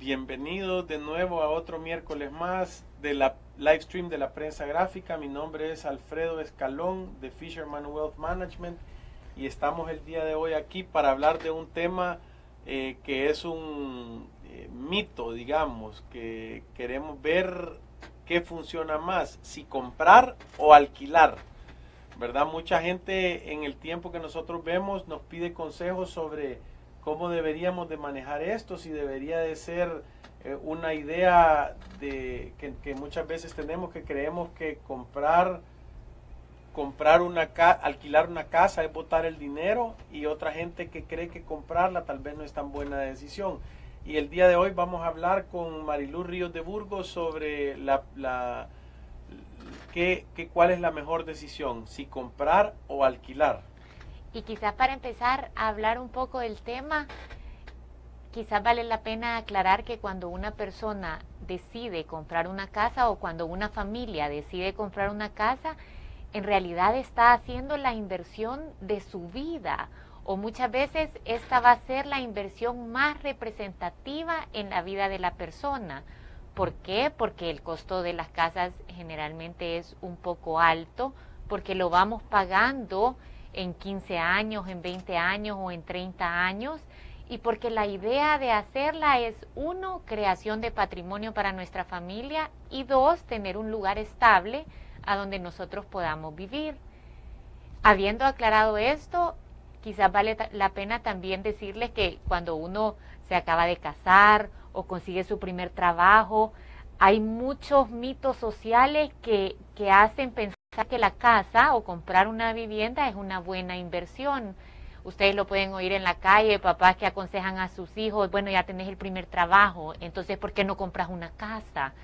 Bienvenidos de nuevo a otro miércoles más de la live stream de la prensa gráfica. Mi nombre es Alfredo Escalón de Fisherman Wealth Management y estamos el día de hoy aquí para hablar de un tema que es un mito, digamos, que queremos ver qué funciona más, si comprar o alquilar, ¿verdad? Mucha gente en el tiempo que nosotros vemos nos pide consejos sobre cómo deberíamos de manejar esto, si debería de ser una idea de que muchas veces tenemos, que creemos que alquilar una casa es botar el dinero, y otra gente que cree que comprarla tal vez no es tan buena decisión. Y el día de hoy vamos a hablar con Marilú Ríos de Burgos sobre cuál es la mejor decisión, si comprar o alquilar. Y quizás para empezar a hablar un poco del tema, quizás vale la pena aclarar que cuando una persona decide comprar una casa o cuando una familia decide comprar una casa, en realidad está haciendo la inversión de su vida, o muchas veces esta va a ser la inversión más representativa en la vida de la persona. ¿Por qué? Porque el costo de las casas generalmente es un poco alto, porque lo vamos pagando en 15 años, en 20 años o en 30 años, y porque la idea de hacerla es, uno, creación de patrimonio para nuestra familia, y dos, tener un lugar estable a donde nosotros podamos vivir. Habiendo aclarado esto, quizás vale la pena también decirles que cuando uno se acaba de casar o consigue su primer trabajo, hay muchos mitos sociales que hacen pensar que la casa o comprar una vivienda es una buena inversión. Ustedes lo pueden oír en la calle, papás que aconsejan a sus hijos, bueno, ya tenés el primer trabajo, entonces ¿por qué no compras una casa?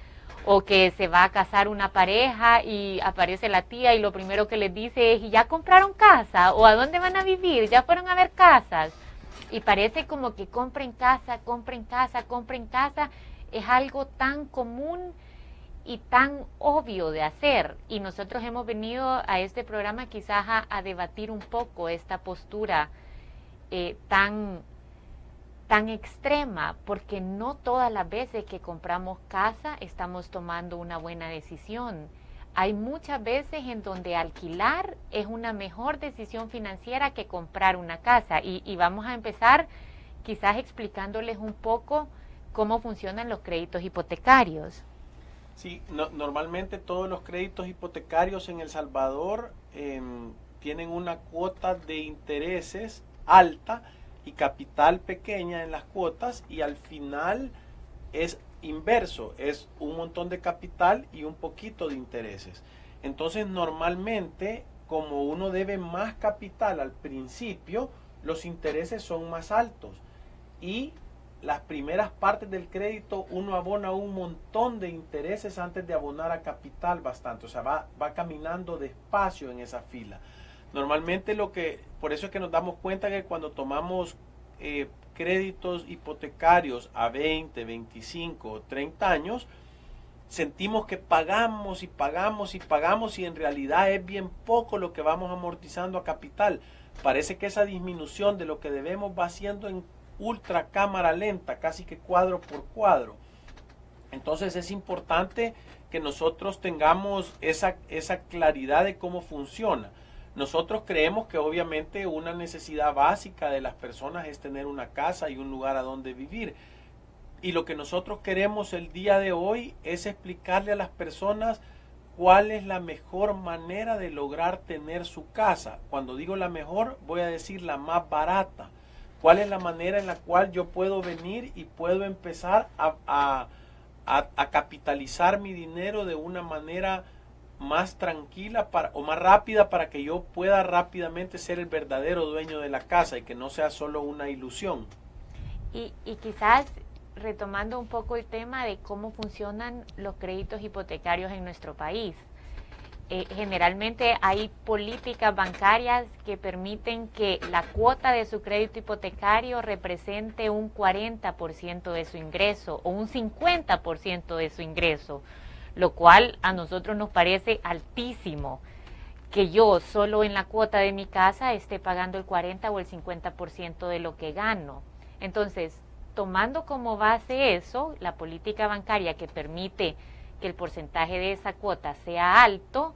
O que se va a casar una pareja y aparece la tía y lo primero que les dice es, ¿y ya compraron casa? ¿O a dónde van a vivir? ¿Ya fueron a ver casas? Y parece como que compren casa, compren casa, compren casa, es algo tan común y tan obvio de hacer, y nosotros hemos venido a este programa quizás a debatir un poco esta postura tan extrema, porque no todas las veces que compramos casa estamos tomando una buena decisión. Hay muchas veces en donde alquilar es una mejor decisión financiera que comprar una casa, y vamos a empezar quizás explicándoles un poco cómo funcionan los créditos hipotecarios. Sí, normalmente todos los créditos hipotecarios en El Salvador tienen una cuota de intereses alta y capital pequeña en las cuotas, y al final es inverso, es un montón de capital y un poquito de intereses. Entonces normalmente, como uno debe más capital al principio, los intereses son más altos, y las primeras partes del crédito uno abona un montón de intereses antes de abonar a capital bastante, o sea, va caminando despacio en esa fila. Normalmente por eso es que nos damos cuenta que cuando tomamos créditos hipotecarios a 20, 25 o 30 años, sentimos que pagamos y pagamos y pagamos, y en realidad es bien poco lo que vamos amortizando a capital. Parece que esa disminución de lo que debemos va siendo en ultra cámara lenta, casi que cuadro por cuadro. Entonces es importante que nosotros tengamos esa claridad de cómo funciona. Nosotros creemos que obviamente una necesidad básica de las personas es tener una casa y un lugar a donde vivir. Y lo que nosotros queremos el día de hoy es explicarle a las personas cuál es la mejor manera de lograr tener su casa. Cuando digo la mejor, voy a decir la más barata. ¿Cuál es la manera en la cual yo puedo venir y puedo empezar a capitalizar mi dinero de una manera más tranquila o más rápida, para que yo pueda rápidamente ser el verdadero dueño de la casa y que no sea solo una ilusión? Y quizás retomando un poco el tema de cómo funcionan los créditos hipotecarios en nuestro país. Generalmente hay políticas bancarias que permiten que la cuota de su crédito hipotecario represente un 40% de su ingreso o un 50% de su ingreso, lo cual a nosotros nos parece altísimo, que yo solo en la cuota de mi casa esté pagando el 40 o el 50% de lo que gano. Entonces, tomando como base eso, la política bancaria que permite que el porcentaje de esa cuota sea alto,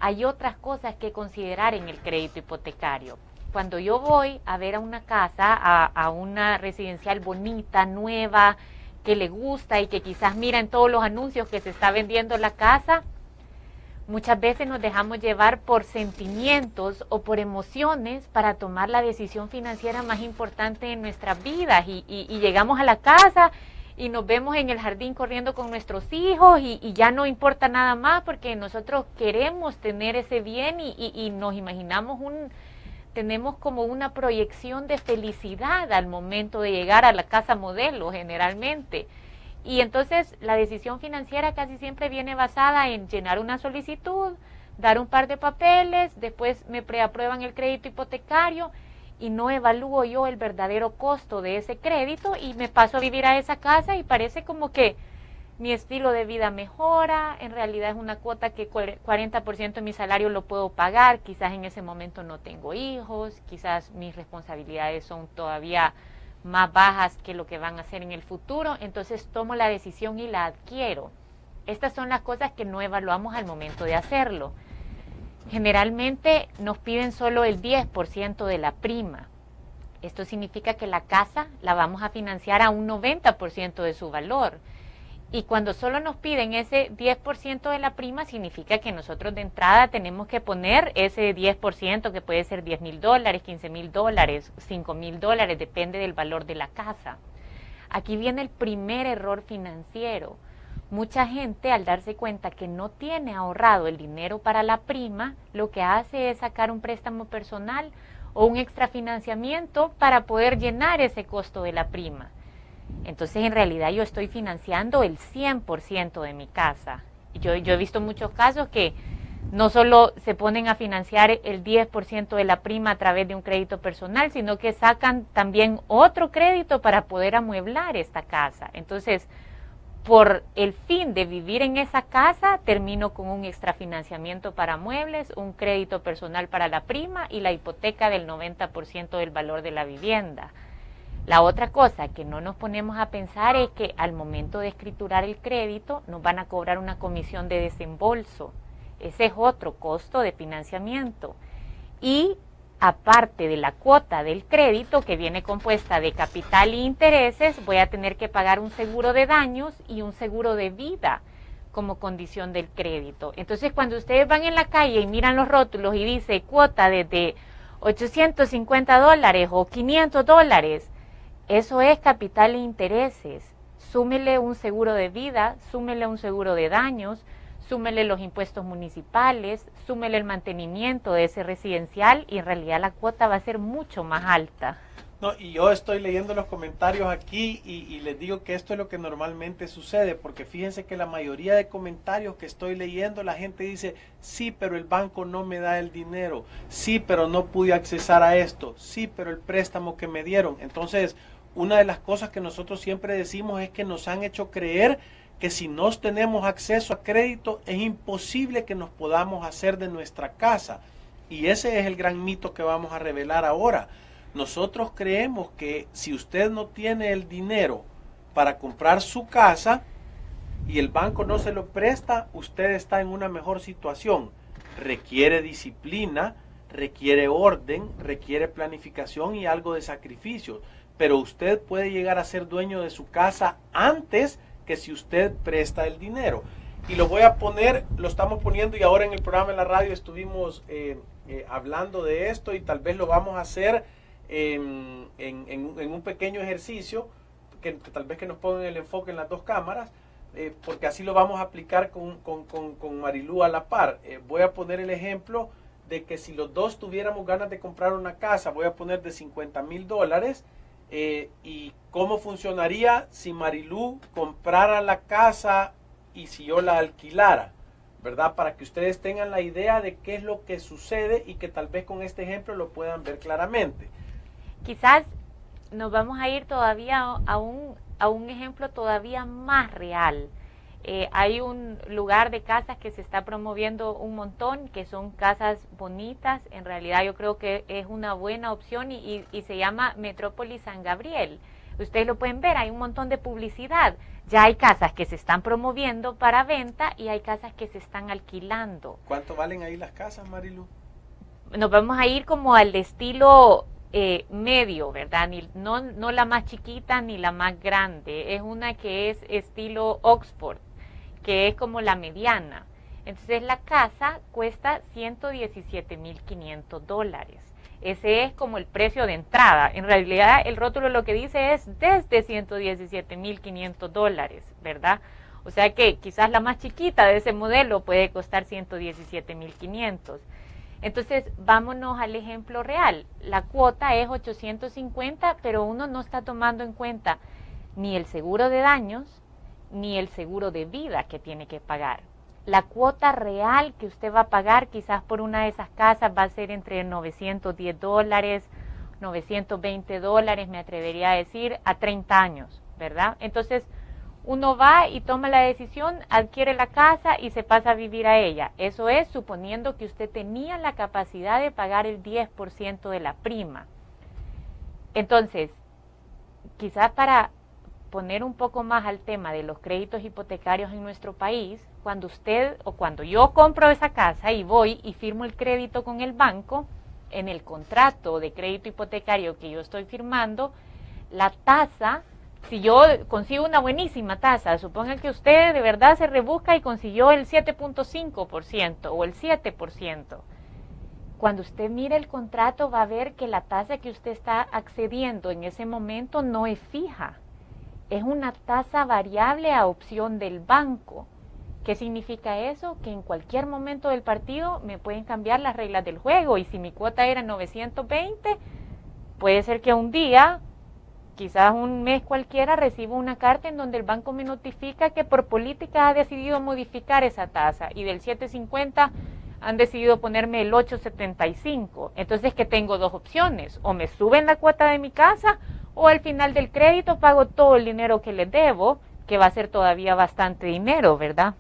hay otras cosas que considerar en el crédito hipotecario. Cuando yo voy a ver a una casa, a una residencial bonita, nueva, que le gusta y que quizás mira en todos los anuncios que se está vendiendo la casa, muchas veces nos dejamos llevar por sentimientos o por emociones para tomar la decisión financiera más importante en nuestras vidas y llegamos a la casa y nos vemos en el jardín corriendo con nuestros hijos y ya no importa nada más porque nosotros queremos tener ese bien y nos imaginamos tenemos como una proyección de felicidad al momento de llegar a la casa modelo generalmente. Y entonces la decisión financiera casi siempre viene basada en llenar una solicitud, dar un par de papeles, después me preaprueban el crédito hipotecario y no evalúo yo el verdadero costo de ese crédito y me paso a vivir a esa casa y parece como que mi estilo de vida mejora, en realidad es una cuota que 40% de mi salario lo puedo pagar, quizás en ese momento no tengo hijos, quizás mis responsabilidades son todavía más bajas que lo que van a hacer en el futuro, entonces tomo la decisión y la adquiero. Estas son las cosas que no evaluamos al momento de hacerlo. Generalmente nos piden solo el 10% de la prima. Esto significa que la casa la vamos a financiar a un 90% de su valor. Y cuando solo nos piden ese 10% de la prima, significa que nosotros de entrada tenemos que poner ese 10%, que puede ser $10,000, $15,000, $5,000, depende del valor de la casa. Aquí viene el primer error financiero. Mucha gente, al darse cuenta que no tiene ahorrado el dinero para la prima, lo que hace es sacar un préstamo personal o un extrafinanciamiento para poder llenar ese costo de la prima. Entonces, en realidad, yo estoy financiando el 100% de mi casa. Yo he visto muchos casos que no solo se ponen a financiar el 10% de la prima a través de un crédito personal, sino que sacan también otro crédito para poder amueblar esta casa. Entonces, por el fin de vivir en esa casa, termino con un extrafinanciamiento para muebles, un crédito personal para la prima y la hipoteca del 90% del valor de la vivienda. La otra cosa que no nos ponemos a pensar es que al momento de escriturar el crédito nos van a cobrar una comisión de desembolso. Ese es otro costo de financiamiento. Y aparte de la cuota del crédito que viene compuesta de capital e intereses, voy a tener que pagar un seguro de daños y un seguro de vida como condición del crédito. Entonces, cuando ustedes van en la calle y miran los rótulos y dice cuota desde $850 o $500, eso es capital e intereses. Súmele un seguro de vida, súmele un seguro de daños, súmele los impuestos municipales, súmele el mantenimiento de ese residencial y en realidad la cuota va a ser mucho más alta. No, y yo estoy leyendo los comentarios aquí y les digo que esto es lo que normalmente sucede, porque fíjense que la mayoría de comentarios que estoy leyendo, la gente dice, sí, pero el banco no me da el dinero, sí, pero no pude accesar a esto, sí, pero el préstamo que me dieron. Entonces, una de las cosas que nosotros siempre decimos es que nos han hecho creer que si no tenemos acceso a crédito es imposible que nos podamos hacer de nuestra casa. Y ese es el gran mito que vamos a revelar ahora. Nosotros creemos que si usted no tiene el dinero para comprar su casa y el banco no se lo presta, usted está en una mejor situación. Requiere disciplina, requiere orden, requiere planificación y algo de sacrificio. Pero usted puede llegar a ser dueño de su casa antes que si usted presta el dinero. Y lo voy a poner, lo estamos poniendo y ahora en el programa de la radio estuvimos hablando de esto y tal vez lo vamos a hacer en un pequeño ejercicio, que tal vez que nos pongan el enfoque en las dos cámaras, porque así lo vamos a aplicar con Marilú a la par. Voy a poner el ejemplo de que si los dos tuviéramos ganas de comprar una casa, voy a poner de $50,000, y cómo funcionaría si Marilú comprara la casa y si yo la alquilara, ¿verdad? Para que ustedes tengan la idea de qué es lo que sucede y que tal vez con este ejemplo lo puedan ver claramente. Quizás nos vamos a ir todavía a un ejemplo todavía más real. Hay un lugar de casas que se está promoviendo un montón, que son casas bonitas. En realidad yo creo que es una buena opción y se llama Metrópolis San Gabriel. Ustedes lo pueden ver, hay un montón de publicidad. Ya hay casas que se están promoviendo para venta y hay casas que se están alquilando. ¿Cuánto valen ahí las casas, Marilu? Nos vamos a ir como al estilo medio, ¿verdad? No la más chiquita ni la más grande. Es una que es estilo Oxford, que es como la mediana. Entonces la casa cuesta $117,500. Ese es como el precio de entrada. En realidad el rótulo lo que dice es desde $117,500, ¿verdad? O sea que quizás la más chiquita de ese modelo puede costar $117,500. Entonces vámonos al ejemplo real. La cuota es $850, pero uno no está tomando en cuenta ni el seguro de daños ni el seguro de vida que tiene que pagar. La cuota real que usted va a pagar quizás por una de esas casas va a ser entre $910, $920, me atrevería a decir, a 30 años, ¿verdad? Entonces, uno va y toma la decisión, adquiere la casa y se pasa a vivir a ella. Eso es suponiendo que usted tenía la capacidad de pagar el 10% de la prima. Entonces, quizás para poner un poco más al tema de los créditos hipotecarios en nuestro país, cuando usted o cuando yo compro esa casa y voy y firmo el crédito con el banco, en el contrato de crédito hipotecario que yo estoy firmando, la tasa, si yo consigo una buenísima tasa, suponga que usted de verdad se rebusca y consiguió el 7.5% o el 7%, cuando usted mire el contrato va a ver que la tasa que usted está accediendo en ese momento no es fija. Es una tasa variable a opción del banco. ¿Qué significa eso? Que en cualquier momento del partido me pueden cambiar las reglas del juego y si mi cuota era 920, puede ser que un día, quizás un mes cualquiera, reciba una carta en donde el banco me notifica que por política ha decidido modificar esa tasa y del 750 han decidido ponerme el 875. Entonces que tengo dos opciones, o me suben la cuota de mi casa o al final del crédito pago todo el dinero que les debo, que va a ser todavía bastante dinero, ¿verdad?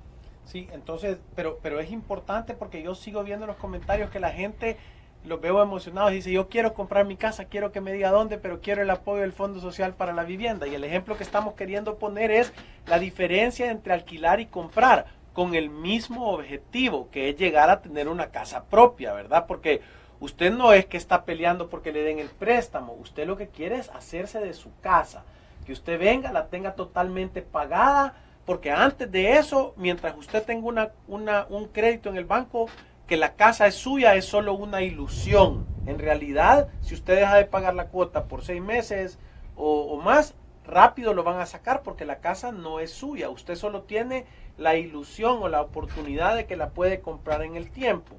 Sí, entonces, pero es importante porque yo sigo viendo los comentarios que la gente los veo emocionados y dice, yo quiero comprar mi casa, quiero que me diga dónde, pero quiero el apoyo del Fondo Social para la Vivienda. Y el ejemplo que estamos queriendo poner es la diferencia entre alquilar y comprar con el mismo objetivo, que es llegar a tener una casa propia, ¿verdad? Porque usted no es que está peleando porque le den el préstamo, usted lo que quiere es hacerse de su casa, que usted venga, la tenga totalmente pagada, porque antes de eso, mientras usted tenga un crédito en el banco, que la casa es suya es solo una ilusión. En realidad, si usted deja de pagar la cuota por 6 meses o más, rápido lo van a sacar porque la casa no es suya. Usted solo tiene la ilusión o la oportunidad de que la puede comprar en el tiempo.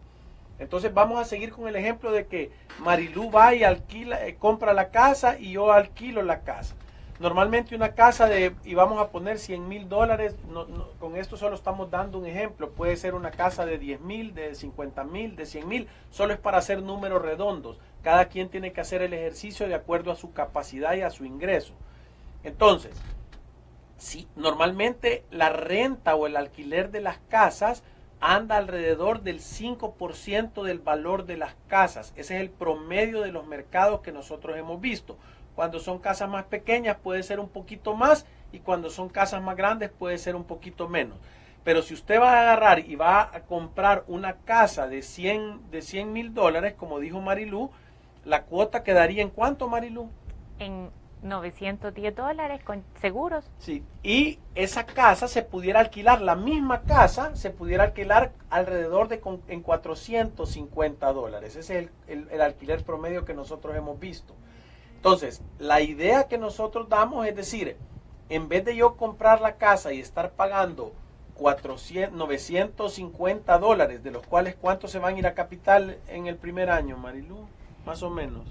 Entonces vamos a seguir con el ejemplo de que Marilu va y alquila, compra la casa y yo alquilo la casa. Normalmente una casa y vamos a poner $100,000, con esto solo estamos dando un ejemplo, puede ser una casa de 10,000, de 50,000, de 100,000, solo es para hacer números redondos. Cada quien tiene que hacer el ejercicio de acuerdo a su capacidad y a su ingreso. Entonces, si normalmente la renta o el alquiler de las casas anda alrededor del 5% del valor de las casas. Ese es el promedio de los mercados que nosotros hemos visto. Cuando son casas más pequeñas puede ser un poquito más y cuando son casas más grandes puede ser un poquito menos. Pero si usted va a agarrar y va a comprar una casa de $100,000, como dijo Marilu, la cuota quedaría ¿en cuánto, Marilu? En $910 con seguros. Sí, y esa casa se pudiera alquilar, la misma casa se pudiera alquilar alrededor en $450. Ese es el alquiler promedio que nosotros hemos visto. Entonces, la idea que nosotros damos es decir, en vez de yo comprar la casa y estar pagando $950, de los cuales ¿cuántos se van a ir a capital en el primer año, Marilu? Más o menos.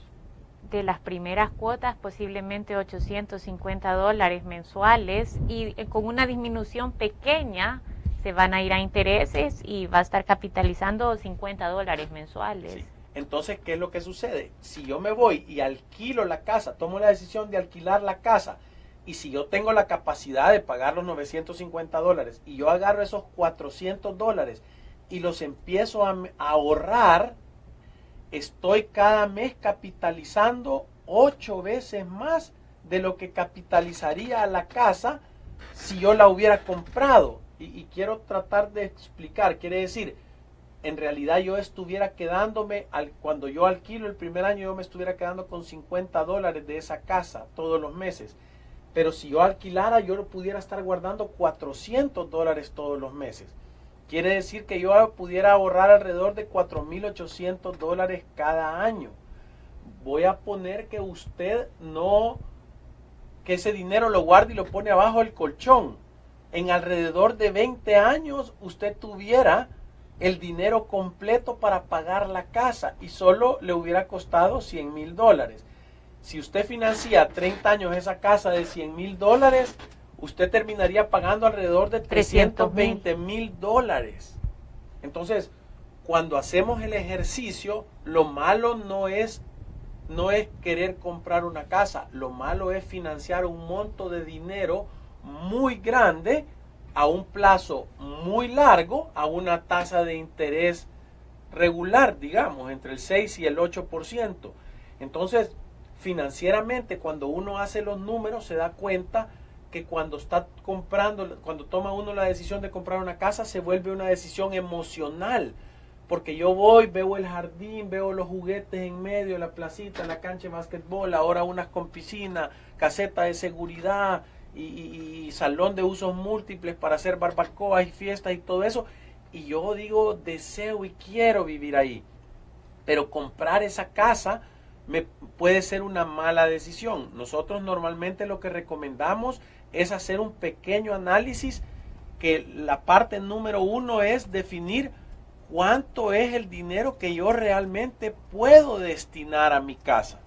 De las primeras cuotas posiblemente $850 mensuales y con una disminución pequeña se van a ir a intereses y va a estar capitalizando $50 mensuales. Sí. Entonces, ¿qué es lo que sucede? Si yo me voy y alquilo la casa, tomo la decisión de alquilar la casa y si yo tengo la capacidad de pagar los $950 y yo agarro esos $400 y los empiezo a ahorrar, estoy cada mes capitalizando 8 veces más de lo que capitalizaría a la casa si yo la hubiera comprado. Y quiero tratar de explicar, quiere decir, en realidad yo estuviera quedándome, cuando yo alquilo el primer año, yo me estuviera quedando con $50 de esa casa todos los meses. Pero si yo alquilara, yo pudiera estar guardando $400 todos los meses. Quiere decir que yo pudiera ahorrar alrededor de $4,800 cada año. Voy a poner que usted que ese dinero lo guarde y lo pone abajo del colchón. En alrededor de 20 años usted tuviera el dinero completo para pagar la casa y solo le hubiera costado $100,000. Si usted financia 30 años esa casa de $100,000, usted terminaría pagando alrededor de $320,000. Entonces, cuando hacemos el ejercicio, lo malo no es querer comprar una casa, lo malo es financiar un monto de dinero muy grande a un plazo muy largo, a una tasa de interés regular, digamos, entre el 6 y el 8%. Entonces, financieramente, cuando uno hace los números, se da cuenta que cuando toma uno la decisión de comprar una casa, se vuelve una decisión emocional. Porque yo voy, veo el jardín, veo los juguetes en medio, la placita, la cancha de básquetbol, ahora unas con piscina, caseta de seguridad y salón de usos múltiples para hacer barbacoas y fiestas y todo eso. Y yo digo, deseo y quiero vivir ahí. Pero comprar esa casa puede ser una mala decisión. Nosotros normalmente lo que recomendamos es hacer un pequeño análisis, que la parte número 1 es definir cuánto es el dinero que yo realmente puedo destinar a mi casa.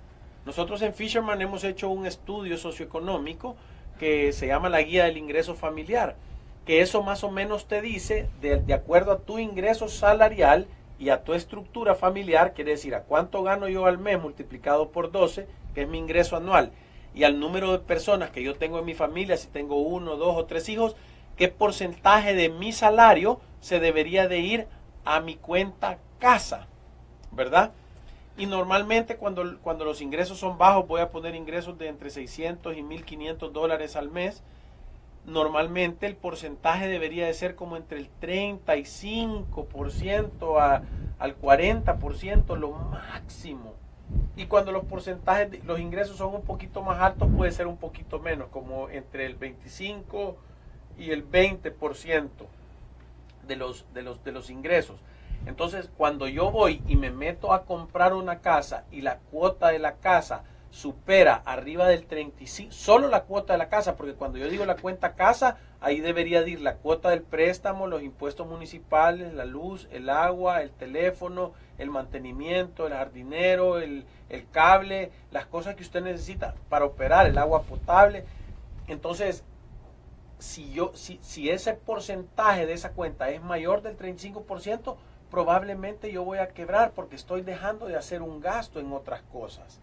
Nosotros en Fisherman hemos hecho un estudio socioeconómico que se llama la guía del ingreso familiar, que eso más o menos te dice, de acuerdo a tu ingreso salarial y a tu estructura familiar, quiere decir a cuánto gano yo al mes multiplicado por 12, que es mi ingreso anual, y al número de personas que yo tengo en mi familia, si tengo 1, 2 o 3 hijos, qué porcentaje de mi salario se debería de ir a mi cuenta casa, ¿verdad? Y normalmente cuando los ingresos son bajos, voy a poner ingresos de entre $600 y $1,500 al mes, normalmente el porcentaje debería de ser como entre el 35% al 40%, lo máximo. Y cuando los ingresos son un poquito más altos, puede ser un poquito menos, como entre el 25 y el 20% de los ingresos. Entonces, cuando yo voy y me meto a comprar una casa y la cuota de la casa supera arriba del 35, solo la cuota de la casa, porque cuando yo digo la cuenta casa, ahí debería ir la cuota del préstamo, los impuestos municipales, la luz, el agua, el teléfono, el mantenimiento, el jardinero, el cable, las cosas que usted necesita para operar, el agua potable. Entonces, si ese porcentaje de esa cuenta es mayor del 35%, probablemente yo voy a quebrar porque estoy dejando de hacer un gasto en otras cosas.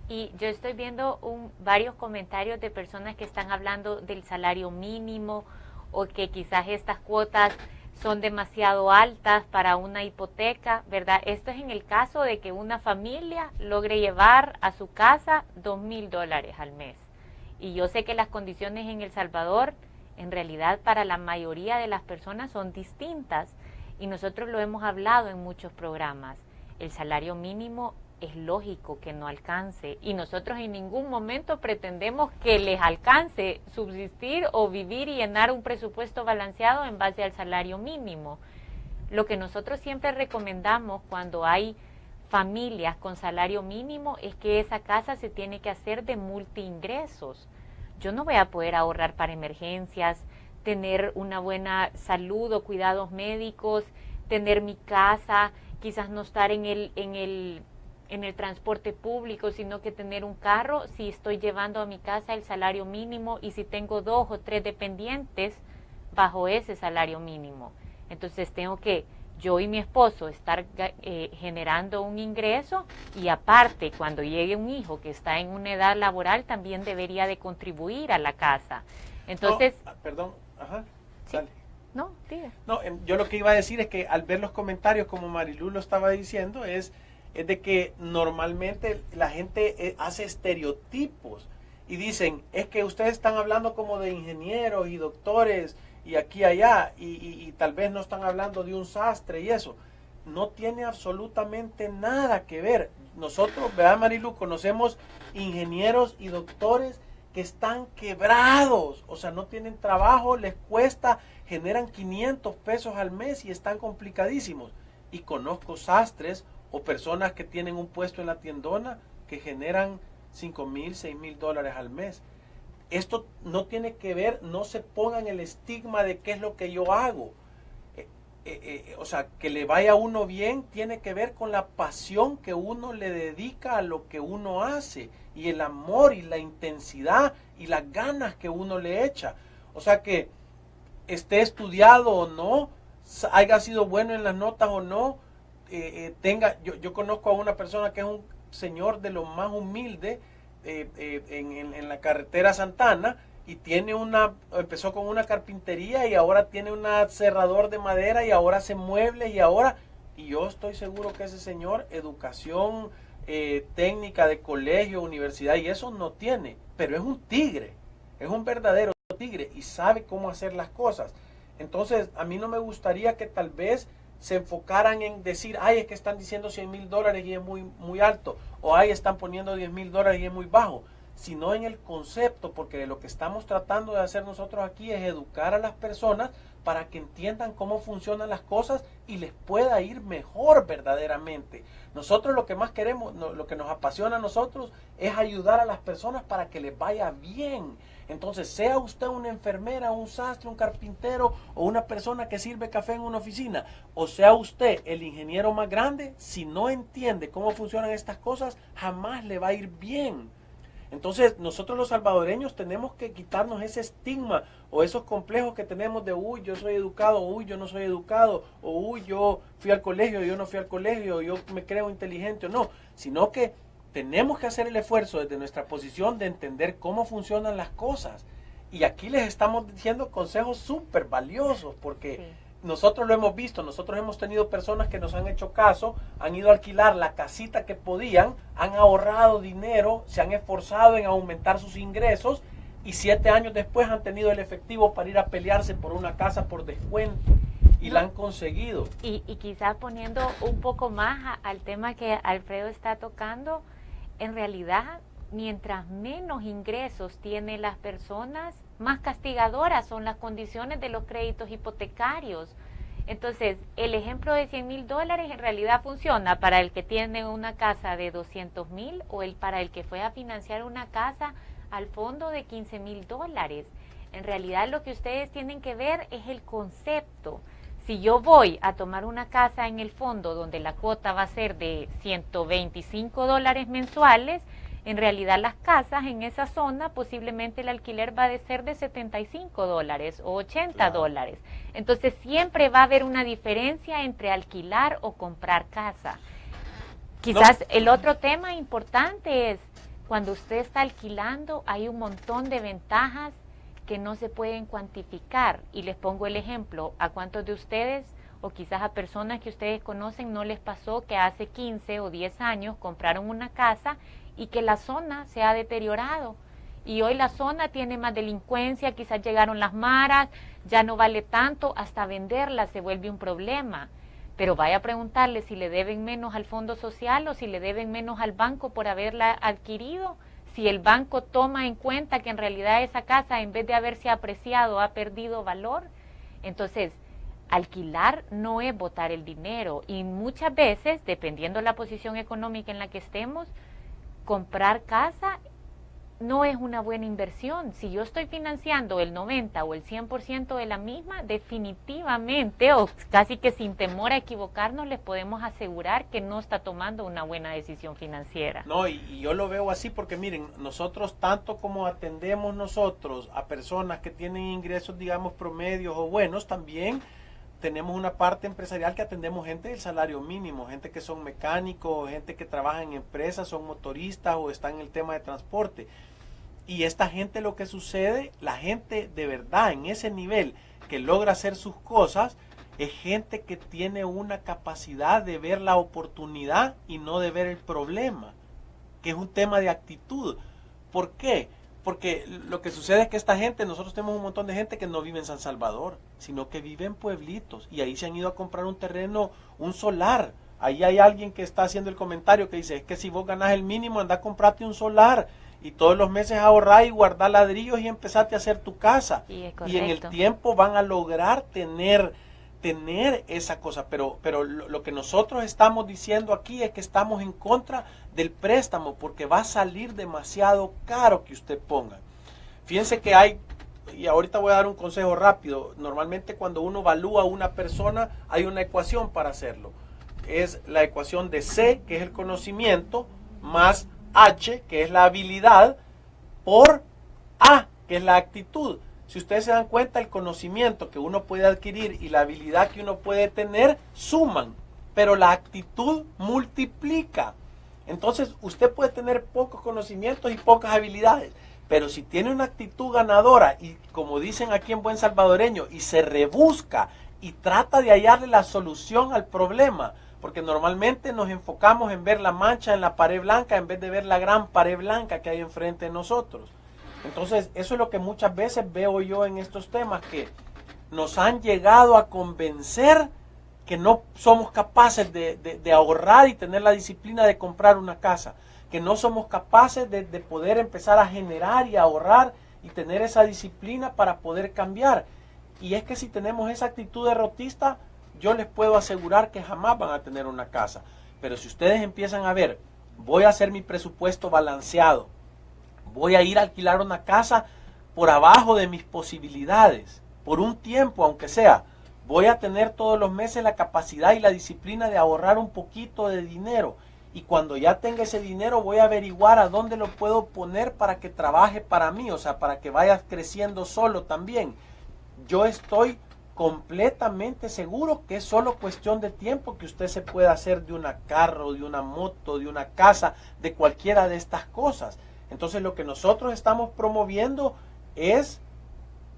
Y yo estoy viendo varios comentarios de personas que están hablando del salario mínimo o que quizás estas cuotas son demasiado altas para una hipoteca, ¿verdad? Esto es en el caso de que una familia logre llevar a su casa $2,000 al mes. Y yo sé que las condiciones en El Salvador, en realidad para la mayoría de las personas son distintas. Y nosotros lo hemos hablado en muchos programas. El salario mínimo es lógico que no alcance y nosotros en ningún momento pretendemos que les alcance subsistir o vivir y llenar un presupuesto balanceado en base al salario mínimo. Lo que nosotros siempre recomendamos cuando hay familias con salario mínimo es que esa casa se tiene que hacer de multiingresos. Yo no voy a poder ahorrar para emergencias, tener una buena salud o cuidados médicos, tener mi casa, quizás no estar en el transporte público, sino que tener un carro si estoy llevando a mi casa el salario mínimo y si tengo 2 o 3 dependientes bajo ese salario mínimo. Entonces tengo que yo y mi esposo estar generando un ingreso y aparte cuando llegue un hijo que está en una edad laboral también debería de contribuir a la casa. Entonces... No, perdón, ajá, ¿sí? Dale. No, diga. No, yo lo que iba a decir es que al ver los comentarios, como Marilu lo estaba diciendo, es de que normalmente la gente hace estereotipos y dicen, es que ustedes están hablando como de ingenieros y doctores y aquí y allá, y tal vez no están hablando de un sastre y eso. No tiene absolutamente nada que ver. Nosotros, ¿verdad, Marilu? Conocemos ingenieros y doctores que están quebrados, o sea, no tienen trabajo, les cuesta, generan 500 pesos al mes y están complicadísimos. Y conozco sastres o personas que tienen un puesto en la tiendona que generan 5,000, 6,000 dólares al mes. Esto no tiene que ver, no se pongan el estigma de qué es lo que yo hago. O sea, que le vaya a uno bien tiene que ver con la pasión que uno le dedica a lo que uno hace y el amor y la intensidad y las ganas que uno le echa. O sea, que esté estudiado o no, haya sido bueno en las notas o no, yo conozco a una persona que es un señor de lo más humilde en la carretera Santana, y empezó con una carpintería y ahora tiene un cerrador de madera y ahora hace muebles y yo estoy seguro que ese señor educación técnica de colegio, universidad y eso no tiene, pero es un tigre, es un verdadero tigre y sabe cómo hacer las cosas. Entonces a mí no me gustaría que tal vez se enfocaran en decir, ay, es que están diciendo 100,000 dólares y es muy, muy alto, o ay, están poniendo 10,000 dólares y es muy bajo, sino en el concepto, porque lo que estamos tratando de hacer nosotros aquí es educar a las personas para que entiendan cómo funcionan las cosas y les pueda ir mejor verdaderamente. Nosotros lo que más queremos, lo que nos apasiona a nosotros es ayudar a las personas para que les vaya bien. Entonces, sea usted una enfermera, un sastre, un carpintero o una persona que sirve café en una oficina, o sea usted el ingeniero más grande, si no entiende cómo funcionan estas cosas, jamás le va a ir bien. Entonces, nosotros los salvadoreños tenemos que quitarnos ese estigma o esos complejos que tenemos de, uy, yo soy educado, uy, yo no soy educado, o uy, yo fui al colegio, yo no fui al colegio, yo me creo inteligente o no, sino que tenemos que hacer el esfuerzo desde nuestra posición de entender cómo funcionan las cosas. Y aquí les estamos diciendo consejos súper valiosos porque sí. Nosotros lo hemos visto, nosotros hemos tenido personas que nos han hecho caso, han ido a alquilar la casita que podían, han ahorrado dinero, se han esforzado en aumentar sus ingresos y 7 años después han tenido el efectivo para ir a pelearse por una casa por descuento y la han conseguido. Y quizás poniendo un poco más al tema que Alfredo está tocando, en realidad mientras menos ingresos tienen las personas, más castigadoras son las condiciones de los créditos hipotecarios. Entonces, el ejemplo de 100,000 dólares en realidad funciona para el que tiene una casa de 200,000 o para el que fue a financiar una casa al fondo de 15,000 dólares. En realidad lo que ustedes tienen que ver es el concepto. Si yo voy a tomar una casa en el fondo donde la cuota va a ser de 125 dólares mensuales, en realidad las casas en esa zona posiblemente el alquiler va a ser de 75 dólares o 80 dólares. Entonces siempre va a haber una diferencia entre alquilar o comprar casa. Quizás el otro tema importante es cuando usted está alquilando hay un montón de ventajas que no se pueden cuantificar. Y les pongo el ejemplo, ¿a cuántos de ustedes o quizás a personas que ustedes conocen no les pasó que hace 15 o 10 años compraron una casa y que la zona se ha deteriorado y hoy la zona tiene más delincuencia, quizás llegaron las maras, ya no vale tanto, hasta venderla se vuelve un problema? Pero vaya a preguntarle si le deben menos al Fondo Social o si le deben menos al banco por haberla adquirido, si el banco toma en cuenta que en realidad esa casa en vez de haberse apreciado ha perdido valor. Entonces, alquilar no es botar el dinero y muchas veces, dependiendo de la posición económica en la que estemos, comprar casa no es una buena inversión. Si yo estoy financiando el 90 o el 100% de la misma, definitivamente o casi que sin temor a equivocarnos les podemos asegurar que no está tomando una buena decisión financiera. No, y yo lo veo así porque miren, nosotros tanto como atendemos nosotros a personas que tienen ingresos digamos promedios o buenos, también tenemos una parte empresarial que atendemos gente del salario mínimo, gente que son mecánicos, gente que trabaja en empresas, son motoristas o están en el tema de transporte. Y esta gente lo que sucede, la gente de verdad en ese nivel que logra hacer sus cosas, es gente que tiene una capacidad de ver la oportunidad y no de ver el problema, que es un tema de actitud. ¿Por qué? porque lo que sucede es que esta gente, nosotros tenemos un montón de gente que no vive en San Salvador, sino que vive en pueblitos, y ahí se han ido a comprar un terreno, un solar. Ahí hay alguien que está haciendo el comentario que dice, es que si vos ganás el mínimo, anda a comprarte un solar, y todos los meses ahorrar y guardar ladrillos y empezarte a hacer tu casa. Y en el tiempo van a lograr tener esa cosa, pero lo que nosotros estamos diciendo aquí es que estamos en contra del préstamo, porque va a salir demasiado caro que usted ponga. Fíjense que hay, y ahorita voy a dar un consejo rápido, normalmente cuando uno evalúa a una persona hay una ecuación para hacerlo. Es la ecuación de C, que es el conocimiento, más H, que es la habilidad, por A, que es la actitud. Si ustedes se dan cuenta, el conocimiento que uno puede adquirir y la habilidad que uno puede tener suman, pero la actitud multiplica. Entonces, usted puede tener pocos conocimientos y pocas habilidades, pero si tiene una actitud ganadora y, como dicen aquí en buen salvadoreño, y se rebusca y trata de hallarle la solución al problema, porque normalmente nos enfocamos en ver la mancha en la pared blanca en vez de ver la gran pared blanca que hay enfrente de nosotros. Entonces, eso es lo que muchas veces veo yo en estos temas, que nos han llegado a convencer que no somos capaces de ahorrar y tener la disciplina de comprar una casa, que no somos capaces de poder empezar a generar y ahorrar y tener esa disciplina para poder cambiar. Y es que si tenemos esa actitud derrotista, yo les puedo asegurar que jamás van a tener una casa. Pero si ustedes empiezan a ver, voy a hacer mi presupuesto balanceado, voy a ir a alquilar una casa por abajo de mis posibilidades, por un tiempo aunque sea, voy a tener todos los meses la capacidad y la disciplina de ahorrar un poquito de dinero, y cuando ya tenga ese dinero voy a averiguar a dónde lo puedo poner para que trabaje para mí, o sea, para que vaya creciendo solo también. Yo estoy completamente seguro que es solo cuestión de tiempo que usted se pueda hacer de una carro, de una moto, de una casa, de cualquiera de estas cosas. Entonces lo que nosotros estamos promoviendo es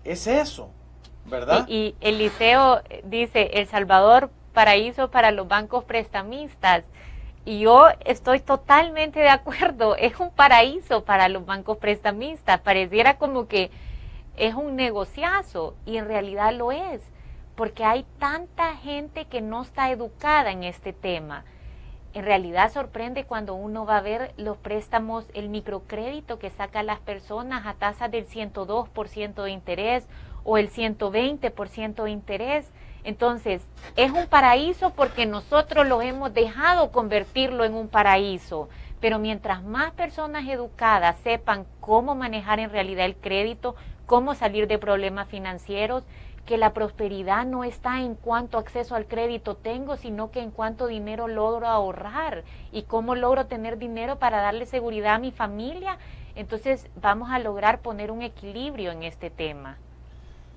eso, ¿verdad? Y Eliseo dice, El Salvador, paraíso para los bancos prestamistas. Y yo estoy totalmente de acuerdo, es un paraíso para los bancos prestamistas. Pareciera como que es un negociazo, y en realidad lo es, porque hay tanta gente que no está educada en este tema. En realidad sorprende cuando uno va a ver los préstamos, el microcrédito que sacan las personas a tasas del 102% de interés o el 120% de interés. Entonces, es un paraíso porque nosotros lo hemos dejado convertirlo en un paraíso. Pero mientras más personas educadas sepan cómo manejar en realidad el crédito, cómo salir de problemas financieros, que la prosperidad no está en cuánto acceso al crédito tengo, sino que en cuánto dinero logro ahorrar y cómo logro tener dinero para darle seguridad a mi familia. Entonces vamos a lograr poner un equilibrio en este tema.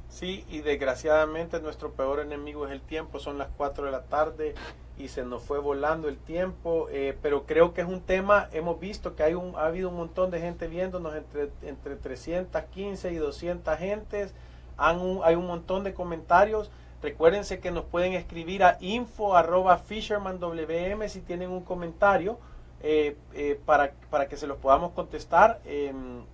Sí, y desgraciadamente nuestro peor enemigo es el tiempo. Son las 4 de la tarde y se nos fue volando el tiempo, pero creo que es un tema, hemos visto que ha habido un montón de gente viéndonos, entre 315 y 200 gentes. Hay un montón de comentarios. Recuérdense que nos pueden escribir a info@fishermanwm si tienen un comentario, para que se los podamos contestar.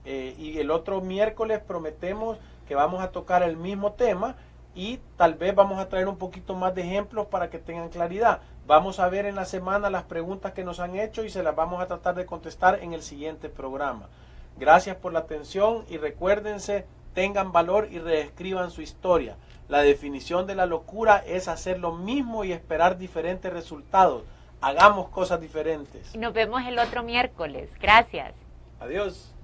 Y el otro miércoles prometemos que vamos a tocar el mismo tema y tal vez vamos a traer un poquito más de ejemplos para que tengan claridad. Vamos a ver en la semana las preguntas que nos han hecho y se las vamos a tratar de contestar en el siguiente programa. Gracias por la atención y recuérdense, tengan valor y reescriban su historia. La definición de la locura es hacer lo mismo y esperar diferentes resultados. Hagamos cosas diferentes. Nos vemos el otro miércoles. Gracias. Adiós.